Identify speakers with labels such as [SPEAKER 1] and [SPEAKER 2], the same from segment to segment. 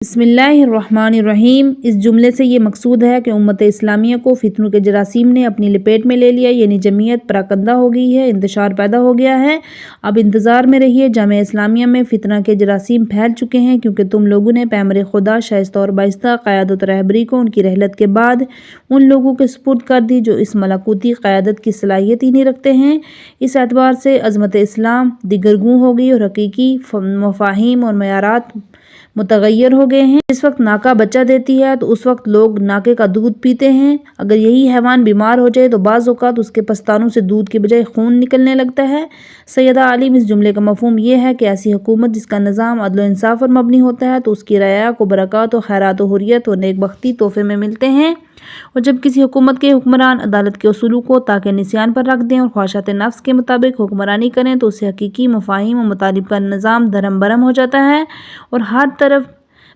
[SPEAKER 1] بسم اللہ الرحمن الرحیم۔ اس جملے سے یہ مقصود ہے کہ امت اسلامیہ کو فتنوں کے جراثیم نے اپنی لپیٹ میں لے لیا، یعنی جمعیت پراکندہ ہو گئی ہے، انتشار پیدا ہو گیا ہے۔ اب انتظار میں رہیے، جامعہ اسلامیہ میں فتنہ کے جراثیم پھیل چکے ہیں، کیونکہ تم لوگوں نے پیغمبر خدا شائستہ اور بائستہ قیادت و رہبری کو ان کی رحلت کے بعد ان لوگوں کے سپرد کر دی جو اس ملکوتی قیادت کی صلاحیت ہی نہیں رکھتے ہیں۔ اس اعتبار سے عظمت اسلام دیگرگوں ہو گئی اور حقیقی مفاہیم اور معیارات متغیر ہو گئے ہیں۔ جس وقت ناکہ بچہ دیتی ہے تو اس وقت لوگ ناکے کا دودھ پیتے ہیں۔ اگر یہی حیوان بیمار ہو جائے تو بعض اوقات اس کے پستانوں سے دودھ کے بجائے خون نکلنے لگتا ہے۔ سیدہ عالم اس جملے کا مفہوم یہ ہے کہ ایسی حکومت جس کا نظام عدل و انصاف پر مبنی ہوتا ہے تو اس کی رعایا کو برکات و خیرات و حریت و نیک بختی تحفے میں ملتے ہیں، اور جب کسی حکومت کے حکمران عدالت کے اصولوں کو تاکہ نسیان پر رکھ دیں اور خواہشات نفس کے مطابق حکمرانی کریں تو اسے حقیقی مفاہیم و مطالب کا نظام دھرم برہم ہو جاتا ہے، اور ہر طرف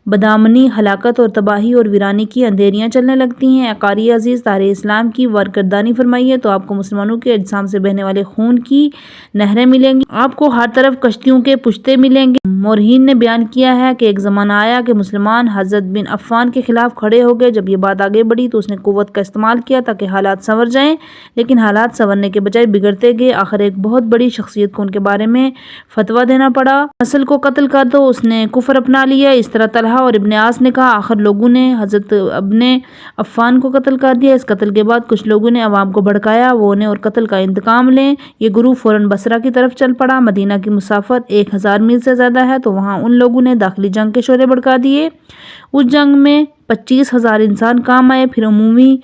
[SPEAKER 1] بدامنی، ہلاکت اور تباہی اور ویرانی کی اندھیریاں چلنے لگتی ہیں۔ قاری عزیز، تاریخ اسلام کی وارکردانی فرمائیے تو آپ کو مسلمانوں کے اجسام سے بہنے والے خون کی نہریں ملیں گی، آپ کو ہر طرف کشتیوں کے پشتے ملیں گے۔ مورخین نے بیان کیا ہے کہ ایک زمانہ آیا کہ مسلمان حضرت بن عفان کے خلاف کھڑے ہو گئے۔ جب یہ بات آگے بڑھی تو اس نے قوت کا استعمال کیا تاکہ حالات سنور جائیں، لیکن حالات سنورنے کے بجائے بگڑتے گئے۔ آخر ایک بہت بڑی شخصیت کو ان کے بارے میں فتویٰ دینا پڑا، نسل کو قتل کر دو۔ اس نے کفر اپنا لیا۔ اس طرح طلحہ اور ابن عاص نے کہا۔ آخر لوگوں نے حضرت ابن عفان کو قتل کر دیا۔ اس قتل کے بعد کچھ لوگوں نے عوام کو بھڑکایا وہ انہیں اور قتل کا انتقام لیں۔ یہ گروہ فوراً بصرہ کی طرف چل پڑا۔ مدینہ کی مسافت 1000 میل سے زیادہ ہے، تو وہاں ان لوگوں نے داخلی جنگ کے شعلے بھڑکا دیے۔ اس جنگ میں 25,000 انسان کام آئے۔ پھر عمومی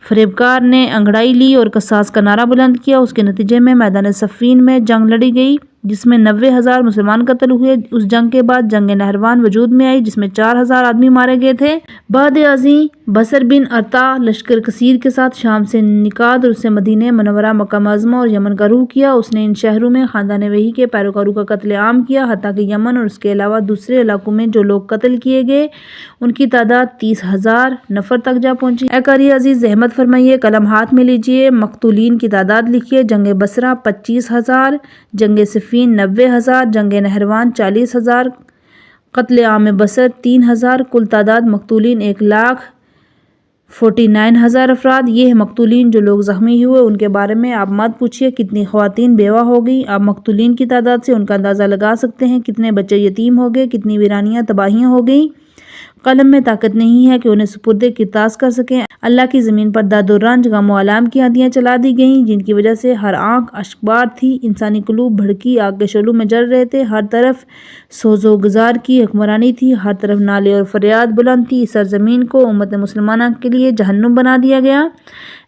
[SPEAKER 1] فریبکار نے انگڑائی لی اور قصاص کا نعرہ بلند کیا۔ اس کے نتیجے میں میدان صفین میں جنگ لڑی گئی جس میں 90,000 مسلمان قتل ہوئے۔ اس جنگ کے بعد جنگ نہروان وجود میں آئی جس میں 4,000 آدمی مارے گئے تھے۔ بعد ازیں بصر بن ارطا لشکر کثیر کے ساتھ شام سے نکاد اور اس سے مدینہ منورہ، مکہ معظمہ اور یمن کا رخ کیا۔ اس نے ان شہروں میں خاندان وحی کے پیروکاروں کا قتل عام کیا، حتیٰ کہ یمن اور اس کے علاوہ دوسرے علاقوں میں جو لوگ قتل کیے گئے ان کی تعداد 30,000 نفر تک جا پہنچی۔ اے قاری عزیز، زحمت فرمائیے، قلم ہاتھ میں لیجئے، مقتولین کی تعداد لکھیے۔ جنگ بصرہ 25,000، جنگ صفین 90,000، جنگ نہروان 40,000، قتل عام بصر 3,000، کل تعداد مقتولین 1,49,000 افراد۔ یہ ہے مقتولین۔ جو لوگ زخمی ہوئے ان کے بارے میں آپ مت پوچھئے کتنی خواتین بیوہ ہو گئیں، آپ مقتولین کی تعداد سے ان کا اندازہ لگا سکتے ہیں۔ کتنے بچے یتیم ہو گئے، کتنی ویرانیاں تباہیاں ہو گئیں۔ قلم میں طاقت نہیں ہے کہ انہیں سپرد کرتاس کر سکیں۔ اللہ کی زمین پر درد و رنج، غم و آلام کی آندیاں چلا دی گئیں جن کی وجہ سے ہر آنکھ اشکبار تھی، انسانی قلوب بھڑکی آگ کے شعلوں میں جل رہے تھے، ہر طرف سوز و گزار کی حکمرانی تھی، ہر طرف نالے اور فریاد بلند تھی۔ اس سرزمین کو امت مسلمانہ کے لیے جہنم بنا دیا گیا۔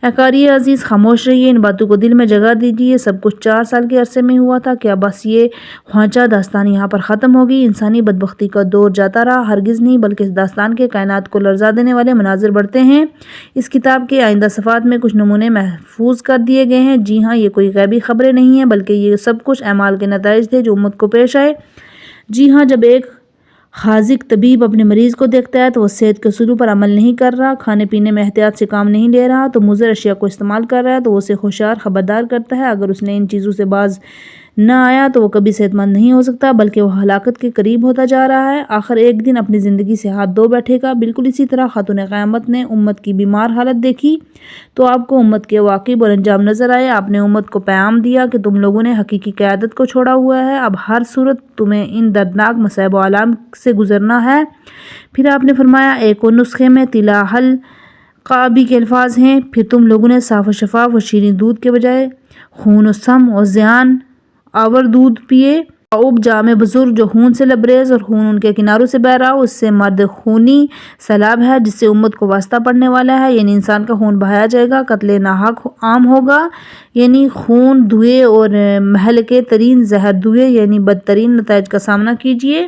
[SPEAKER 1] اے قاری عزیز، خاموش رہیے، ان باتوں کو دل میں جگہ دیجیے۔ سب کچھ 4 سال کے عرصے میں ہوا تھا۔ کیا بس یہ خوانچہ داستان یہاں پر ختم ہوگی؟ انسانی بدبختی کا دور جاتا رہا؟ ہرگز نہیں، بلکہ اس داستان کے کائنات کو لرزا دینے والے مناظر بڑھتے ہیں۔ اس کتاب کے آئندہ صفحات میں کچھ نمونے محفوظ کر دیے گئے ہیں۔ جی ہاں، یہ کوئی غیبی خبریں نہیں ہیں، بلکہ یہ سب کچھ اعمال کے نتائج تھے جو امت کو پیش آئے۔ جی ہاں، جب ایک حاذق طبیب اپنے مریض کو دیکھتا ہے تو وہ صحت کے اصولوں پر عمل نہیں کر رہا، کھانے پینے میں احتیاط سے کام نہیں لے رہا، تو مضر اشیاء کو استعمال کر رہا ہے، تو وہ اسے ہوشیار خبردار کرتا ہے اگر اس نے ان چیزوں سے باز نہ آیا تو وہ کبھی صحت مند نہیں ہو سکتا، بلکہ وہ ہلاکت کے قریب ہوتا جا رہا ہے، آخر ایک دن اپنی زندگی سے ہاتھ دھو بیٹھے گا۔ بالکل اسی طرح خاتون قیامت نے امت کی بیمار حالت دیکھی تو آپ کو امت کے عواقب اور انجام نظر آئے۔ آپ نے امت کو پیغام دیا کہ تم لوگوں نے حقیقی قیادت کو چھوڑا ہوا ہے، اب ہر صورت تمہیں ان دردناک مصائب و آلام سے گزرنا ہے۔ پھر آپ نے فرمایا ایک اور نسخے میں طلا القابی کے الفاظ ہیں، پھر تم لوگوں نے صاف و شفاف و شیریں دودھ کے بجائے خون و سم و زیان آور دودھ پیے۔ اوب جام بزرگ جو خون سے لبریز اور خون ان کے کناروں سے بہہ رہا ہو، اس سے مرد خونی سیلاب ہے جس سے امت کو واسطہ پڑنے والا ہے، یعنی انسان کا خون بہایا جائے گا، قتل ناحق عام ہوگا، یعنی خون دھوئے اور مہلکے ترین زہر دھوئے، یعنی بدترین نتائج کا سامنا کیجیے۔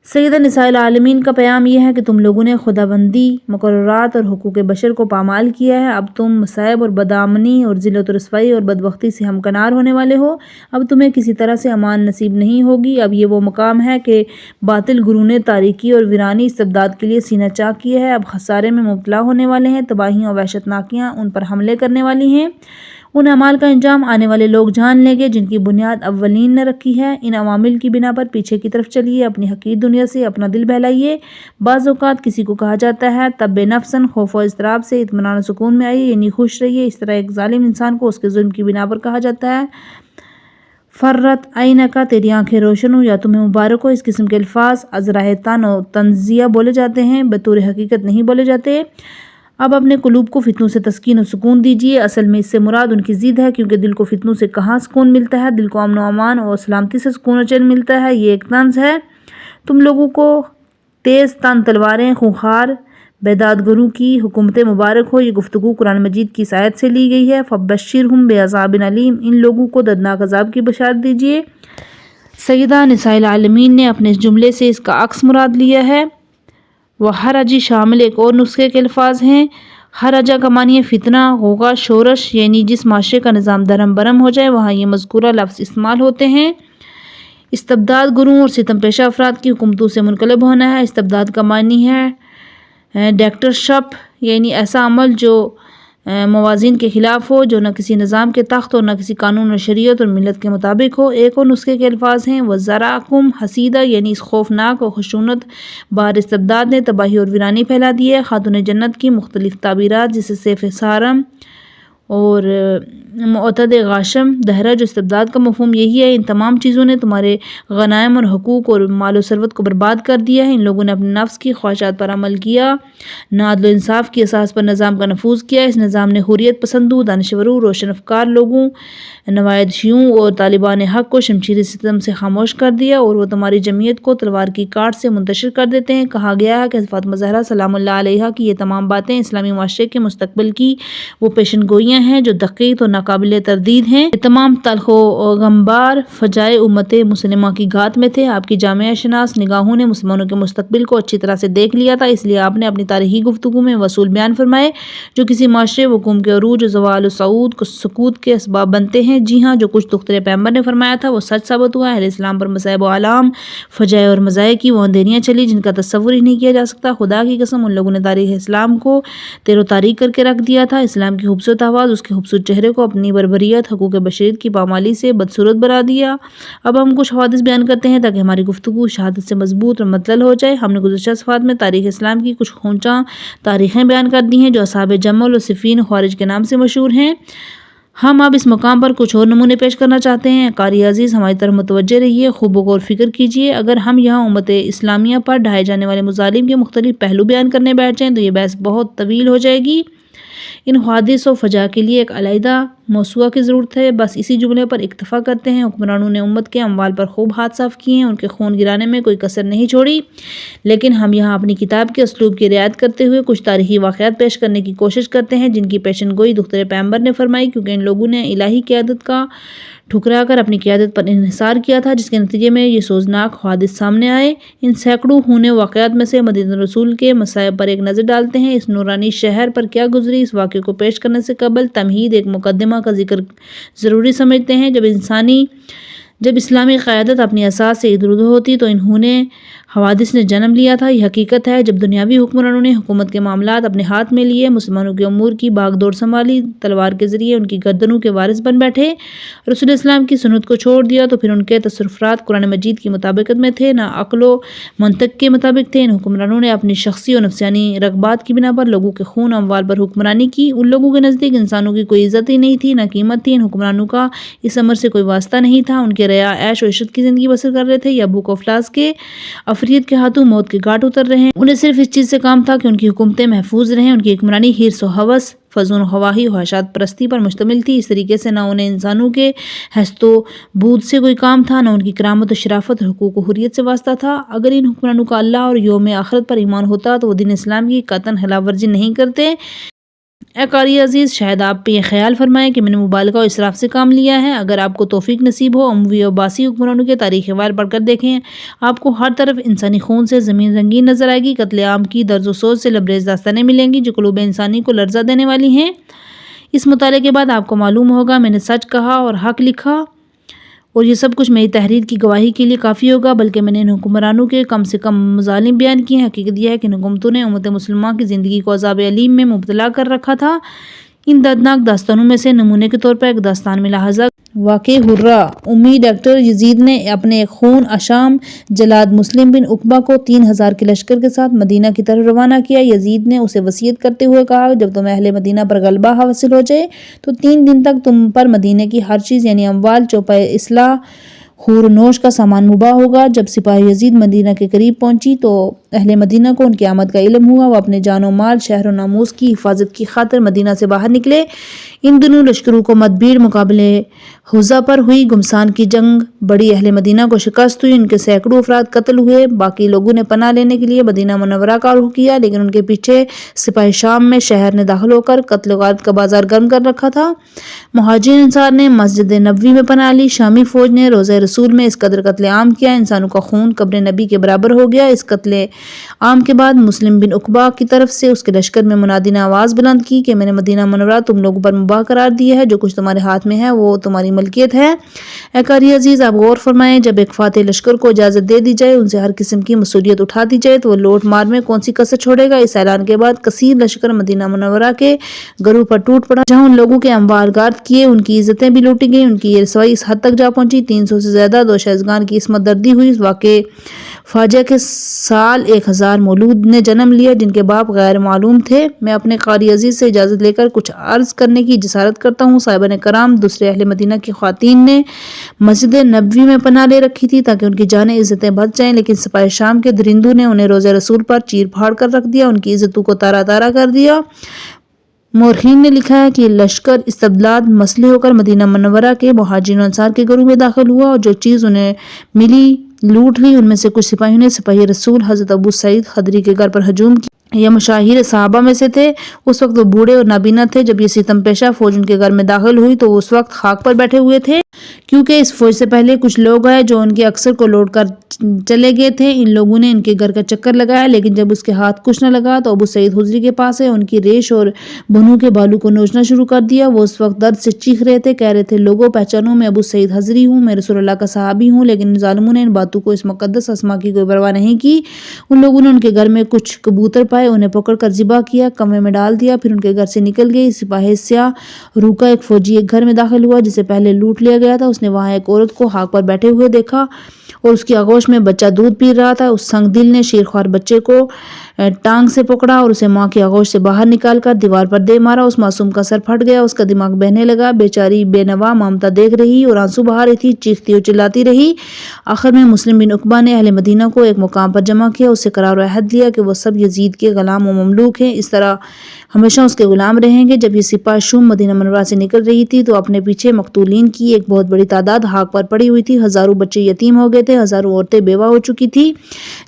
[SPEAKER 1] سیدہ نساء العالمین کا پیام یہ ہے کہ تم لوگوں نے خداوندی مقررات اور حقوق بشر کو پامال کیا ہے، اب تم مصائب اور بدامنی اور ذلت و رسوائی اور بدبختی سے ہمکنار ہونے والے ہو، اب تمہیں کسی طرح سے امان نصیب نہیں ہوگی۔ اب یہ وہ مقام ہے کہ باطل گروہ نے تاریکی اور ویرانی استبداد کے لیے سینہ چاک کیا ہے، اب خسارے میں مبتلا ہونے والے ہیں، تباہیاں اور وحشت ناکیاں ان پر حملے کرنے والی ہیں، ان اعمال کا انجام آنے والے لوگ جان لیں گے جن کی بنیاد اولین نے رکھی ہے۔ ان عوامل کی بنا پر پیچھے کی طرف چلیے، اپنی حقیر دنیا سے اپنا دل بہلائیے۔ بعض اوقات کسی کو کہا جاتا ہے طب نفسن، خوف و اضطراب سے اطمینان و سکون میں آئیے، یعنی خوش رہیے۔ اس طرح ایک ظالم انسان کو اس کے ظلم کی بنا پر کہا جاتا ہے فرت عینکا، تیری آنکھیں روشن ہو یا تمہیں مبارک ہو۔ اس قسم کے الفاظ از راہ طعن و تنزیہ بولے جاتے ہیں، بطور حقیقت نہیں بولے جاتے۔ اب اپنے قلوب کو فتنوں سے تسکین و سکون دیجیے۔ اصل میں اس سے مراد ان کی ضد ہے، کیونکہ دل کو فتنوں سے کہاں سکون ملتا ہے؟ دل کو امن و امان اور سلامتی سے سکون و چین ملتا ہے۔ یہ ایک طنز ہے۔ تم لوگوں کو تیز تن تلواریں، خونخوار بیدادگروں کی حکومتیں مبارک ہو۔ یہ گفتگو قرآن مجید کی اس آیت سے لی گئی ہے، فبشرہم بعذاب علیم۔ ان لوگوں کو دردناک عذاب کی بشارت دیجیے۔ سیدہ نساء العالمین نے اپنے اس جملے سے اس کا عکس مراد لیا ہے۔ وحرجی شامل ایک اور نسخے کے الفاظ ہیں۔ حرجہ کا معنی ہے فتنہ، غوغا، شورش، یعنی جس معاشرے کا نظام درہم برہم ہو جائے وہاں یہ مذکورہ لفظ استعمال ہوتے ہیں۔ استبداد گروں اور ستم پیشہ افراد کی حکومتوں سے منقلب ہونا ہے۔ استبداد کا معنی ہے ڈکٹیٹرشپ، یعنی ایسا عمل جو موازین کے خلاف ہو، جو نہ کسی نظام کے تخت اور نہ کسی قانون و شریعت اور ملت کے مطابق ہو۔ ایک اور نسخے کے الفاظ ہیں وَزَرَعَکُمْ حَصِیدًا، یعنی اس خوفناک اور خشونت بار استبداد نے تباہی اور ویرانی پھیلا دی ہے۔ خاتون جنت کی مختلف تعبیرات جیسے سیف صارم اور معتد غاشم دہرہ، جو استبداد کا مفہوم یہی ہے۔ ان تمام چیزوں نے تمہارے غنائم اور حقوق اور مال و ثروت کو برباد کر دیا ہے۔ ان لوگوں نے اپنے نفس کی خواہشات پر عمل کیا، نہ عدل و انصاف کی اساس پر نظام کا نفوذ کیا۔ اس نظام نے حریت پسندوں، دانشوروں، روشن افکار لوگوں، نوائد شیوعوں اور طالبان حق کو شمشیر ستم سے خاموش کر دیا، اور وہ تمہاری جمعیت کو تلوار کی کاٹ سے منتشر کر دیتے ہیں۔ کہا گیا ہے کہ فاطمہ زہرا سلام اللہ علیہا کی یہ تمام باتیں اسلامی معاشرے کے مستقبل کی وہ پیشن گوئیاں ہیں جو دقیق اور ناقابل تردید ہیں۔ یہ تمام تلخ و غمبار فجائع امت مسلمہ کی گھات میں تھے۔ آپ کی جامعہ شناس نگاہوں نے مسلمانوں کے مستقبل کو اچھی طرح سے دیکھ لیا تھا، اس لیے آپ نے اپنی تاریخی گفتگو میں اصول بیان فرمائے جو کسی معاشرے وقوم کے عروج اور زوال و صعود کو سقوط کے اسباب بنتے ہیں۔ جی ہاں، جو کچھ دختر پیغمبر نے فرمایا تھا وہ سچ ثابت ہوا۔ اہل اسلام پر مصائب و آلام، فجائع اور مزائع کی وہ اندھیریاں چلی جن کا تصور ہی نہیں کیا جا سکتا۔ خدا کی قسم ان لوگوں نے تاریخ اسلام کو تیر و تاریک کر کے رکھ دیا تھا۔ اسلام کی خوبصورت آواز، اس کے خوبصورت چہرے کو اپنی بربریت، حقوق بشریت کی پامالی سے بدصورت بنا دیا۔ اب ہم کچھ حوادث بیان کرتے ہیں تاکہ ہماری گفتگو شہادت سے مضبوط اور مطلل ہو جائے۔ ہم نے گزشتہ صفحات میں تاریخ اسلام کی کچھ خونچا تاریخیں بیان کر دی ہیں جو اصحاب جمل اور صفین خوارج کے نام سے مشہور ہیں۔ ہم اب اس مقام پر کچھ اور نمونے پیش کرنا چاہتے ہیں۔ قاری عزیز ہماری طرف متوجہ رہیے، خوب غور فکر کیجیے۔ اگر ہم یہاں امت اسلامیہ پر ڈھائے جانے والے مظالم کے مختلف پہلو بیان کرنے بیٹھ جائیں تو یہ بحث بہت طویل ہو جائے گی۔ ان حوادث و فجا کے لیے ایک علیحدہ موضوع کی ضرورت ہے، بس اسی جملے پر اکتفا کرتے ہیں۔ حکمرانوں نے امت کے اموال پر خوب ہاتھ صاف کیے ہیں، ان کے خون گرانے میں کوئی کسر نہیں چھوڑی، لیکن ہم یہاں اپنی کتاب کے اسلوب کی رعایت کرتے ہوئے کچھ تاریخی واقعات پیش کرنے کی کوشش کرتے ہیں جن کی پیشن گوئی دختر پیغمبر نے فرمائی، کیونکہ ان لوگوں نے الہی قیادت کا ٹھکرا کر اپنی قیادت پر انحصار کیا تھا، جس کے نتیجے میں یہ سوزناک حوادث سامنے آئے۔ ان سینکڑوں ہونے واقعات میں سے مدینہ رسول کے مصائب پر ایک نظر ڈالتے ہیں۔ اس نورانی شہر پر کیا گزری، اس واقعے کو پیش کرنے سے قبل تمہید، ایک مقدمہ کا ذکر ضروری سمجھتے ہیں۔ جب اسلامی قیادت اپنی اساس سے ادھر ادھر ہوتی تو انہوں نے حوادث نے جنم لیا تھا۔ یہ حقیقت ہے، جب دنیاوی حکمرانوں نے حکومت کے معاملات اپنے ہاتھ میں لیے، مسلمانوں کے امور کی باغ دوڑ سنبھالی، تلوار کے ذریعے ان کی گردنوں کے وارث بن بیٹھے، رسول اسلام کی سنت کو چھوڑ دیا، تو پھر ان کے تصرفات قرآن مجید کی مطابقت میں تھے، نہ عقل و منطق کے مطابق تھے۔ ان حکمرانوں نے اپنی شخصی اور نفسانی رغبات کی بنا پر لوگوں کے خون و اموال پر حکمرانی کی۔ ان لوگوں کے نزدیک انسانوں کی کوئی عزت ہی نہیں تھی، نہ قیمت تھی۔ ان حکمرانوں کا اس امر سے کوئی واسطہ نہیں تھا۔ ان کے رعایا عیش و عشرت کی زندگی بسر کر رہے تھے یا بھوک و افلاس کے عفریت کے ہاتھوں موت کے گھاٹ اتر رہے ہیں۔ انہیں صرف اس چیز سے کام تھا کہ ان کی حکومتیں محفوظ رہیں۔ ان کی حکمرانی حرص و ہوس، فضول خواہی، خواہشات پرستی پر مشتمل تھی۔ اس طریقے سے نہ انہیں انسانوں کے ہست و بود سے کوئی کام تھا، نہ ان کی کرامت و شرافت اور حقوق و حریت سے واسطہ تھا۔ اگر ان حکمرانوں کا اللہ اور یوم آخرت پر ایمان ہوتا تو وہ دین اسلام کی قطعاً خلاف ورزی نہیں کرتے۔ اے قاری عزیز، شاید آپ پہ یہ خیال فرمائیں کہ میں نے مبالغہ و اسراف سے کام لیا ہے۔ اگر آپ کو توفیق نصیب ہو، اموی و عباسی حکمرانوں کے تاریخ وار پڑھ کر دیکھیں، آپ کو ہر طرف انسانی خون سے زمین رنگین نظر آئے گی، قتل عام کی درد و سوز سے لبریز داستانیں ملیں گی جو قلوب انسانی کو لرزہ دینے والی ہیں۔ اس مطالعے کے بعد آپ کو معلوم ہوگا میں نے سچ کہا اور حق لکھا، اور یہ سب کچھ میری تحریر کی گواہی کے لیے کافی ہوگا، بلکہ میں نے ان حکمرانوں کے کم سے کم مظالم بیان کیے ہیں۔ حقیقت یہ ہے کہ ان حکومتوں نے امت مسلمہ کی زندگی کو عذاب علیم میں مبتلا کر رکھا تھا۔ ان دردناک داستانوں میں سے نمونے کے طور پر ایک داستان میں لحاظہ واقع حرہ امی ڈاکٹر یزید نے اپنے خون اشام جلاد مسلم بن عقبہ کو 3000 کے لشکر کے ساتھ مدینہ کی طرف روانہ کیا۔ یزید نے اسے وصیت کرتے ہوئے کہا، جب تمہیں اہل مدینہ پر غلبہ حاصل ہو جائے تو 3 دن تک تم پر مدینہ کی ہر چیز یعنی اموال، چوپائے اصلاح، خور و نوش کا سامان مباح ہوگا۔ جب سپاہی یزید مدینہ کے قریب پہنچی تو اہل مدینہ کو ان کی آمد کا علم ہوا۔ وہ اپنے جان و مال، شہر و ناموس کی حفاظت کی خاطر مدینہ سے باہر نکلے۔ ان دنوں لشکروں کو مدبیر مقابلے حوضہ پر ہوئی گھمسان کی جنگ بڑی، اہل مدینہ کو شکست ہوئی، ان کے سینکڑوں افراد قتل ہوئے۔ باقی لوگوں نے پناہ لینے کے لیے مدینہ منورہ کا رخ کیا، لیکن ان کے پیچھے سپاہی شام میں شہر نے داخل ہو کر قتل و غارت کا بازار گرم کر رکھا تھا۔ مہاجرین انصار نے مسجد نبوی میں پناہ لی۔ شامی فوج نے روضہ رسول میں اس قدر قتل عام کیا، انسانوں کا خون قبر نبی کے برابر ہو گیا۔ اس قتل عام کے بعد مسلم بن عقبہ کی طرف سے اس کے لشکر میں منادی نے آواز بلند کی کہ میں نے مدینہ منورہ تم لوگوں پر مباح قرار دیا ہے، جو کچھ تمہارے ہاتھ میں ہے وہ تمہاری ملکیت ہے۔ اے قاری عزیز، آپ غور فرمائیں، جب ایک فاتح لشکر کو اجازت دے دی جائے، ان سے ہر قسم کی مسئولیت اٹھا دی جائے تو وہ لوٹ مار میں کون سی کسر چھوڑے گا؟ اس اعلان کے بعد کثیر لشکر مدینہ منورہ کے گروہ پر ٹوٹ پڑا، جہاں ان لوگوں کے اموال غارت کیے، ان کی عزتیں بھی لوٹی گئیں۔ ان کی یہ رسوائی اس حد تک جا پہنچی 300 سے زیادہ دوشیزگان کی عصمت دردی ہوئی۔ اس واقعے فاجعہ کے سال 1000 مولود نے جنم لیا جن کے باپ غیر معلوم تھے۔ میں اپنے قاری عزیز سے اجازت لے کر کچھ عرض کرنے کی جسارت کرتا ہوں۔ صاحبان کرام، دوسرے اہل مدینہ کی خواتین نے مسجد نبوی میں پناہ لے رکھی تھی تاکہ ان کی جانیں عزتیں بچ جائیں، لیکن سپاہی شام کے درندوں نے انہیں روضہ رسول پر چیر پھاڑ کر رکھ دیا، ان کی عزتوں کو تارا تارا کر دیا۔ مورخین نے لکھا ہے کہ یہ لشکر استبداد مسلح ہو کر مدینہ منورہ کے مہاجرین و انصار کے گروہ میں داخل ہوا اور جو چیز انہیں ملی لوٹ لی۔ ان میں سے کچھ سپاہیوں نے سپاہی رسول حضرت ابو سعید خدری کے گھر پر ہجوم کیا۔ یہ مشاہیر صحابہ میں سے تھے۔ اس وقت وہ بوڑھے اور نابینا تھے۔ جب یہ ستم پیشہ فوج ان کے گھر میں داخل ہوئی تو وہ اس وقت خاک پر بیٹھے ہوئے تھے، کیونکہ اس فوج سے پہلے کچھ لوگ آئے جو ان کے اکثر کو لوٹ کر چلے گئے تھے۔ ان لوگوں نے ان کے گھر کا چکر لگایا، لیکن جب اس کے ہاتھ کچھ نہ لگا تو ابو سعید خدری کے پاس ہے ان کی ریش اور بنوں کے بالوں کو نوچنا شروع کر دیا۔ وہ اس وقت درد سے چیخ رہے تھے، کہہ رہے تھے، لوگوں پہچانو، میں ابو سعید خدری ہوں، میں رسول اللہ کا صحابی ہوں۔ لیکن ان ظالموں نے ان باتوں کو، اس مقدس اسما کی کوئی پرواہ نہیں کی۔ ان لوگوں نے ان کے گھر میں کچھ کبوتر پائے، انہیں پکڑ کر ذبح کیا، کنویں میں ڈال دیا، پھر ان کے گھر سے نکل گئی۔ سپاہی سیاہ روح کا ایک فوجی ایک گھر میں داخل ہوا جسے پہلے لوٹ لیا گیا تھا۔ اس نے وہاں ایک عورت کو خاک پر بیٹھے ہوئے دیکھا اور اس کی آغوش میں بچہ دودھ پی رہا تھا۔ اس سنگ دل نے شیرخوار بچے کو ٹانگ سے پکڑا اور اسے ماں کی آغوش سے باہر نکال کر دیوار پر دے مارا۔ اس معصوم کا سر پھٹ گیا، اس کا دماغ بہنے لگا۔ بیچاری بے نوا مامتا دیکھ رہی اور آنسو بہا رہی تھی، چیختی اور چلاتی رہی۔ آخر میں مسلم بن عقبہ نے اہل مدینہ کو ایک مقام پر جمع کیا، اس سے قرار و عہد لیا کہ وہ سب یزید کے غلام و مملوک ہیں، اس طرح ہمیشہ اس کے غلام رہیں گے۔ جب یہ سپاہ شوم مدینہ منورہ سے نکل رہی تھی تو اپنے پیچھے مقتولین کی ایک بہت بڑی تعداد خاک پر پڑی ہوئی تھی۔ ہزاروں بچے یتیم ہو گئے تھے، ہزاروں عورتیں بیوہ ہو چکی تھی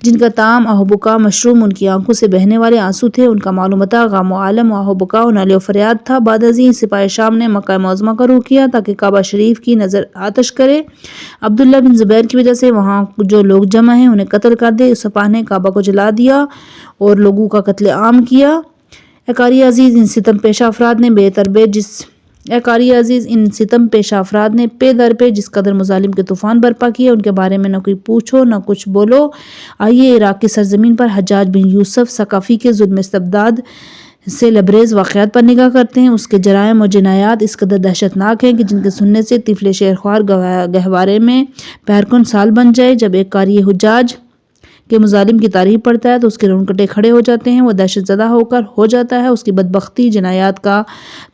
[SPEAKER 1] جن کا طعام آہ و بکا مشروم ان کی آنکھوں سے بہنے والے آنسو تھے، ان کا مال و متاع غم و عالم و آہ و بکا و نالے و فریاد تھا۔ بعد ازیں سپاہ شام نے مکہ معظمہ کا رخ کیا تاکہ کعبہ شریف کی نظر آتش کرے۔ عبداللہ بن زبیر کی وجہ سے وہاں جو لوگ جمع ہیں انہیں قتل کر دے۔ اس سپاہ نے کعبہ کو جلا دیا اور لوگوں کا قتل عام کیا۔ اے قاری عزیز، ان ستم پیشہ افراد نے پے در پہ جس قدر مظالم کے طوفان برپا کیے، ان کے بارے میں نہ کوئی پوچھو نہ کچھ بولو۔ آئیے عراق کی سرزمین پر حجاج بن یوسف ثقفی کے ظلم استبداد سے لبریز واقعات پر نگاہ کرتے ہیں۔ اس کے جرائم و جنایات اس قدر دہشت ناک ہیں کہ جن کے سننے سے طفل شیرخوار گہوارے میں پیرکن سال بن جائے۔ جب ایک قاری حجاج کے مظالم کی تعریف پڑھتا ہے تو اس کے رونگٹے کھڑے ہو جاتے ہیں، وہ دہشت زدہ ہو جاتا ہے۔ اس کی بدبختی جنایات کا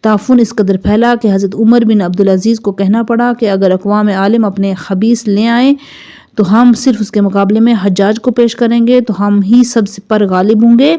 [SPEAKER 1] تعفن اس قدر پھیلا کہ حضرت عمر بن عبدالعزیز کو کہنا پڑا کہ اگر اقوام عالم اپنے خبیث لے آئیں تو ہم صرف اس کے مقابلے میں حجاج کو پیش کریں گے تو ہم ہی سب پر غالب ہوں گے۔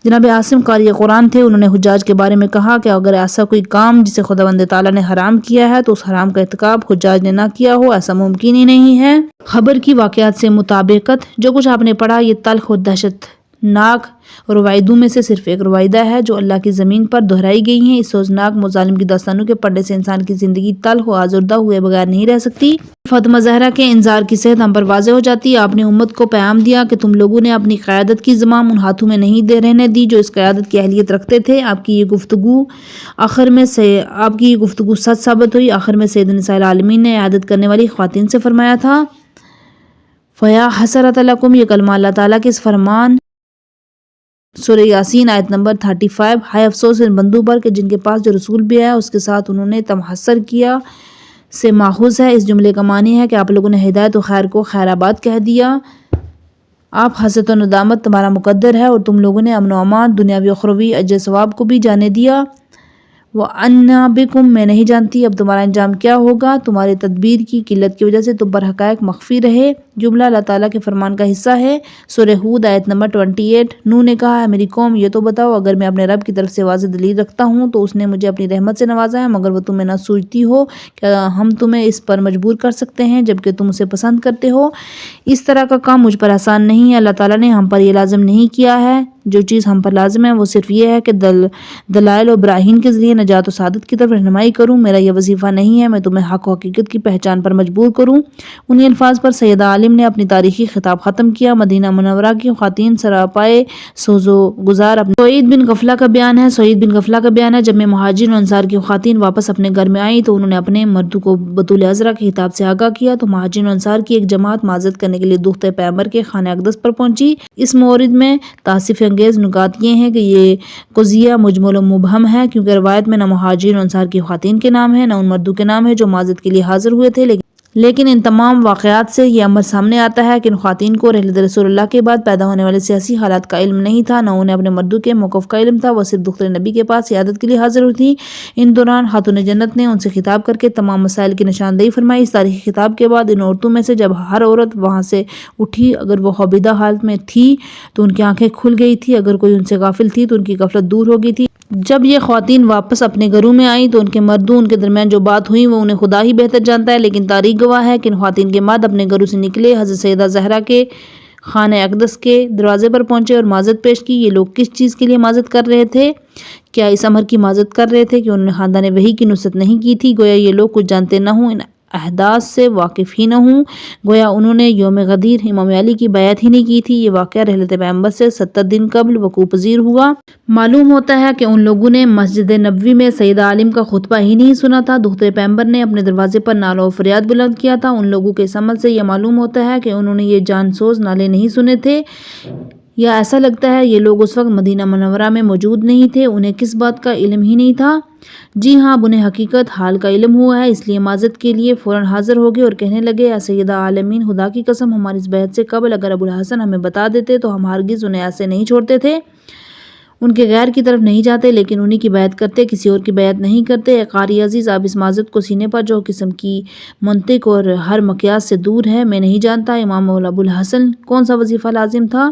[SPEAKER 1] جناب عاصم قاری قرآن تھے، انہوں نے حجاج کے بارے میں کہا کہ اگر ایسا کوئی کام جسے خداوند تعالیٰ نے حرام کیا ہے تو اس حرام کا ارتکاب حجاج نے نہ کیا ہو، ایسا ممکن ہی نہیں ہے۔ خبر کی واقعات سے مطابقت جو کچھ آپ نے پڑھا یہ تلخ اور دہشت ناک روایتوں میں سے صرف ایک روایدہ ہے جو اللہ کی زمین پر دہرائی گئی ہیں۔ اس سوزناک مظالم کی داستانوں کے پڑھنے سے انسان کی زندگی تلخ و آزردہ ہوئے بغیر نہیں رہ سکتی۔ فاطمہ زہرا کے انذار کی صحت ہم پر واضح ہو جاتی ہے۔ آپ نے امت کو پیغام دیا کہ تم لوگوں نے اپنی قیادت کی زمام ان ہاتھوں میں نہیں رہنے دی جو اس قیادت کی اہلیت رکھتے تھے۔ آپ کی یہ گفتگو سچ ثابت ہوئی۔ آخر میں سید نساء العالمین نے عیادت کرنے والی خواتین سے فرمایا تھا، فیا حسرۃ لکم، یہ کلمہ اللہ تعالیٰ کے اس فرمان سورہ یاسین آیت نمبر 35۔ ہائے افسوس ان بندوں پر کہ جن کے پاس جو رسول بھی آیا اس کے ساتھ انہوں نے تمحصر کیا سے ماخوذ ہے۔ اس جملے کا معنی ہے کہ آپ لوگوں نے ہدایت و خیر کو خیر آباد کہہ دیا۔ آپ حسرت و ندامت تمہارا مقدر ہے اور تم لوگوں نے امن و امان دنیاوی و اخروی اجر ثواب کو بھی جانے دیا۔ وَأَنَّا بِكُم میں نہیں جانتی اب تمہارا انجام کیا ہوگا، تمہارے تدبیر کی قلت کی وجہ سے تم پر حقائق مخفی رہے۔ جملہ اللہ تعالیٰ کے فرمان کا حصہ ہے۔ سورہ ہود آیت نمبر 28۔ نوح نے کہا ہے میری قوم یہ تو بتاؤ اگر میں اپنے رب کی طرف سے واضح دلیل رکھتا ہوں تو اس نے مجھے اپنی رحمت سے نوازا ہے، مگر وہ تمہیں نہ سوچتی ہو کیا ہم تمہیں اس پر مجبور کر سکتے ہیں جبکہ تم اسے پسند کرتے ہو۔ اس طرح کا کام مجھ پر آسان نہیں ہے، اللہ تعالیٰ نے ہم پر یہ لازم نہیں کیا ہے۔ جو چیز ہم پر لازم ہے وہ صرف یہ ہے کہ دلائل و براہین کے ذریعے نجات و سعادت کی طرف رہنمائی کروں۔ میرا یہ وظیفہ نہیں ہے میں تمہیں حق و حقیقت کی پہچان پر مجبور کروں۔ انہی الفاظ پر سیدہ عالم نے اپنی تاریخی خطاب ختم کیا۔ مدینہ منورہ کی خواتین سراپائے سوز و گزار اپنے سعید بن غفلہ کا بیان ہے جب میں مہاجرین و انصار کی خواتین واپس اپنے گھر میں آئیں تو انہوں نے اپنے مردوں کو بطول عذرا کے خطاب سے آگاہ کیا تو مہاجرین و انصار کی ایک جماعت معذرت کرنے کے لیے دختہ پیغمبر کے خانہ اقدس پر پہنچی۔ اس مورد میں تاسف انگیز نکات یہ ہیں کہ یہ قضیہ مجمل و مبہم ہے کیونکہ روایت میں نہ مہاجرین و انصار کی خواتین کے نام ہے نہ ان مردوں کے نام ہے جو معذرت کے لیے حاضر ہوئے تھے، لیکن ان تمام واقعات سے یہ امر سامنے آتا ہے کہ ان خواتین کو رحلت رسول اللہ کے بعد پیدا ہونے والے سیاسی حالات کا علم نہیں تھا، نہ انہیں اپنے مردوں کے موقف کا علم تھا، وہ صرف دختر نبی کے پاس عیادت کے لیے حاضر ہوئی تھیں۔ ان دوران خاتون جنت نے ان سے خطاب کر کے تمام مسائل کی نشاندہی فرمائی۔ اس تاریخی خطاب کے بعد ان عورتوں میں سے جب ہر عورت وہاں سے اٹھی اگر وہ خوابیدہ حالت میں تھی تو ان کی آنکھیں کھل گئی تھی، اگر کوئی ان سے غافل تھی تو ان کی غفلت دور ہو گئی تھی۔ جب یہ خواتین واپس اپنے گھروں میں آئیں تو ان کے مردوں ان کے درمیان جو بات ہوئی وہ انہیں خدا ہی بہتر جانتا ہے، لیکن تاریخ گواہ ہے کہ ان خواتین کے مرد اپنے گھروں سے نکلے، حضرت سیدہ زہرا کے خانہ اقدس کے دروازے پر پہنچے اور معذرت پیش کی۔ یہ لوگ کس چیز کے لیے معذرت کر رہے تھے؟ کیا اس امر کی معذرت کر رہے تھے کہ انہوں نے خاندان وحی کی نصرت نہیں کی تھی؟ گویا یہ لوگ کچھ جانتے نہ ہوں، ان احداث سے واقف ہی نہ ہوں، گویا انہوں نے یوم غدیر امام علی کی بیعت ہی نہیں کی تھی۔ یہ واقعہ رحلت پیغمبر سے 70 دن قبل وقوع پذیر ہوا۔ معلوم ہوتا ہے کہ ان لوگوں نے مسجد نبوی میں سیدہ عالم کا خطبہ ہی نہیں سنا تھا، دختر پیغمبر نے اپنے دروازے پر نالہ و فریاد بلند کیا تھا۔ ان لوگوں کے اس عمل سے یہ معلوم ہوتا ہے کہ انہوں نے یہ جان سوز نعرے نہیں سنے تھے، یا ایسا لگتا ہے یہ لوگ اس وقت مدینہ منورہ میں موجود نہیں تھے، انہیں کس بات کا علم ہی نہیں تھا۔ جی ہاں، اب انہیں حقیقت حال کا علم ہوا ہے، اس لیے معذرت کے لیے فوراً حاضر ہو گئے اور کہنے لگے اے سیدہ عالمین، خدا کی قسم ہماری اس بیعت سے قبل اگر ابوالحسن ہمیں بتا دیتے تو ہم ہرگز انہیں ایسے نہیں چھوڑتے تھے، ان کے غیر کی طرف نہیں جاتے، لیکن انہی کی بیعت کرتے، کسی اور کی بیعت نہیں کرتے۔ اے قاری عزیز، آپ اس معذرت کو سینے پر جو قسم کی منطق اور ہر مقیاس سے دور ہے۔ میں نہیں جانتا امام ابوالحسن کون سا وظیفہ لازم تھا،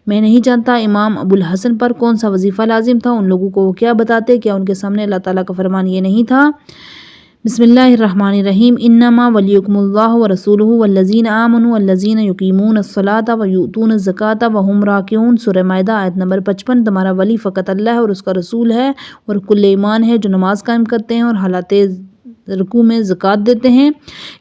[SPEAKER 1] میں نہیں جانتا امام ابوالحسن پر کون سا وظیفہ لازم تھا، ان لوگوں کو وہ کیا بتاتے، کیا ان کے سامنے اللہ تعالیٰ کا فرمان یہ نہیں تھا؟ بسم اللہ الرحمن الرحیم۔ انما ولیکم اللہ ورسولہ والذین آمنوا الذین یقیمون الصلاۃ ویؤتون الزکاۃ وہم راکعون۔ سورہ مائدہ آیت نمبر 55۔ تمہارا ولی فقط اللہ ہے اور اس کا رسول ہے اور کل ایمان ہے جو نماز قائم کرتے ہیں اور حالات رکوع میں زکوٰۃ دیتے ہیں۔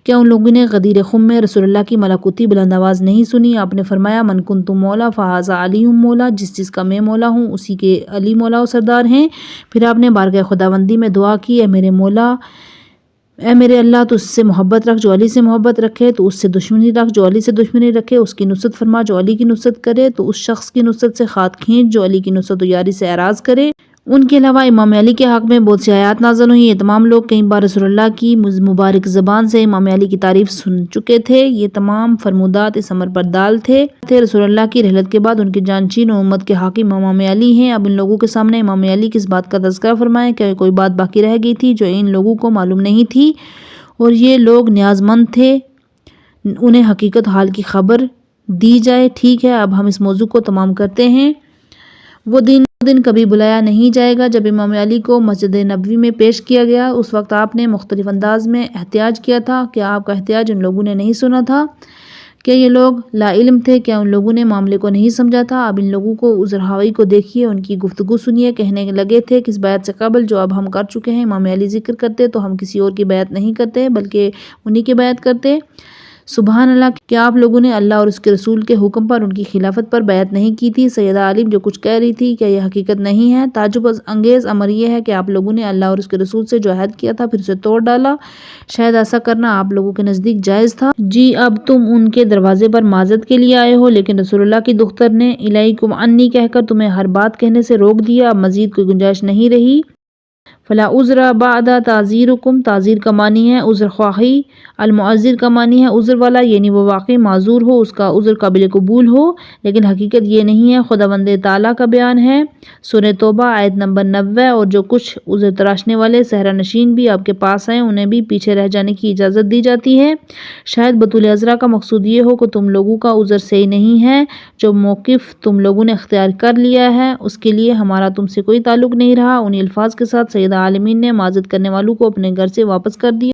[SPEAKER 1] کیا ان لوگوں نے غدیر خم میں رسول اللہ کی ملکوتی بلند آواز نہیں سنی؟ آپ نے فرمایا من کنت مولا فہذا علی مولا، جس چیز کا میں مولا ہوں اسی کے علی مولا و سردار ہیں۔ پھر آپ نے بارگاہ خداوندی میں دعا کی اے میرے مولا، اے میرے اللہ، تو اس سے محبت رکھ جو علی سے محبت رکھے، تو اس سے دشمنی رکھ جو علی سے دشمنی رکھے، اس کی نصرت فرما جو علی کی نصرت کرے، تو اس شخص کی نصرت سے ہاتھ کھینچ جو علی کی نصرت و یاری سے اعراض کرے۔ ان کے علاوہ امام علی کے حق میں بہت سی آیات نازل ہوئی۔ یہ تمام لوگ کئی بار رسول اللہ کی مبارک زبان سے امام علی کی تعریف سن چکے تھے۔ یہ تمام فرمودات اس امر پر دال تھے رسول اللہ کی رحلت کے بعد ان کے جانشین و امت کے حاکم امام علی ہیں۔ اب ان لوگوں کے سامنے امام علی کس بات کا تذکرہ فرمائیں کہ کوئی بات باقی رہ گئی تھی جو ان لوگوں کو معلوم نہیں تھی، اور یہ لوگ نیاز مند تھے انہیں حقیقت حال کی خبر دی جائے۔ ٹھیک ہے، اب ہم اس موضوع کو تمام کرتے ہیں۔ وہ دن کبھی بلایا نہیں جائے گا جب امام علی کو مسجد نبوی میں پیش کیا گیا۔ اس وقت آپ نے مختلف انداز میں احتجاج کیا تھا۔ کیا آپ کا احتجاج ان لوگوں نے نہیں سنا تھا؟ کیا یہ لوگ لا علم تھے؟ کیا ان لوگوں نے معاملے کو نہیں سمجھا تھا؟ اب ان لوگوں کو عذر ہوائی کو دیکھیے، ان کی گفتگو سنیے۔ کہنے لگے تھے کس بیعت سے قبل جو اب ہم کر چکے ہیں امام علی ذکر کرتے تو ہم کسی اور کی بیعت نہیں کرتے بلکہ انہی کی بیعت کرتے۔ سبحان اللہ، کیا آپ لوگوں نے اللہ اور اس کے رسول کے حکم پر ان کی خلافت پر بیعت نہیں کی تھی؟ سیدہ عالم جو کچھ کہہ رہی تھی کیا یہ حقیقت نہیں ہے؟ تعجب انگیز امر یہ ہے کہ آپ لوگوں نے اللہ اور اس کے رسول سے جو عہد کیا تھا پھر اسے توڑ ڈالا۔ شاید ایسا کرنا آپ لوگوں کے نزدیک جائز تھا۔ جی اب تم ان کے دروازے پر معذرت کے لیے آئے ہو، لیکن رسول اللہ کی دختر نے الیکم انی کہہ کر تمہیں ہر بات کہنے سے روک دیا۔ اب مزید کوئی گنجائش نہیں رہی۔ فلا عذر بعد تعذیرکم، تعذیر کا معنی ہے عذر خواہی، المعذر کا معنی ہے عذر والا، یعنی وہ واقعی معذور ہو، اس کا عذر قابل قبول ہو، لیکن حقیقت یہ نہیں ہے۔ خداوند تعالیٰ کا بیان ہے سورہ توبہ آیت نمبر 90، اور جو کچھ عذر تراشنے والے صحرا نشین بھی آپ کے پاس ہیں انہیں بھی پیچھے رہ جانے کی اجازت دی جاتی ہے۔ شاید بطول عذرا کا مقصود یہ ہو کہ تم لوگوں کا عذر صحیح نہیں ہے، جو موقف تم لوگوں نے اختیار کر لیا ہے اس کے لیے ہمارا تم سے کوئی تعلق نہیں رہا۔ انہی الفاظ کے ساتھ سیدہ عالمین نے معذرت کرنے والوں کو اپنے گھر سے واپس کر دیا۔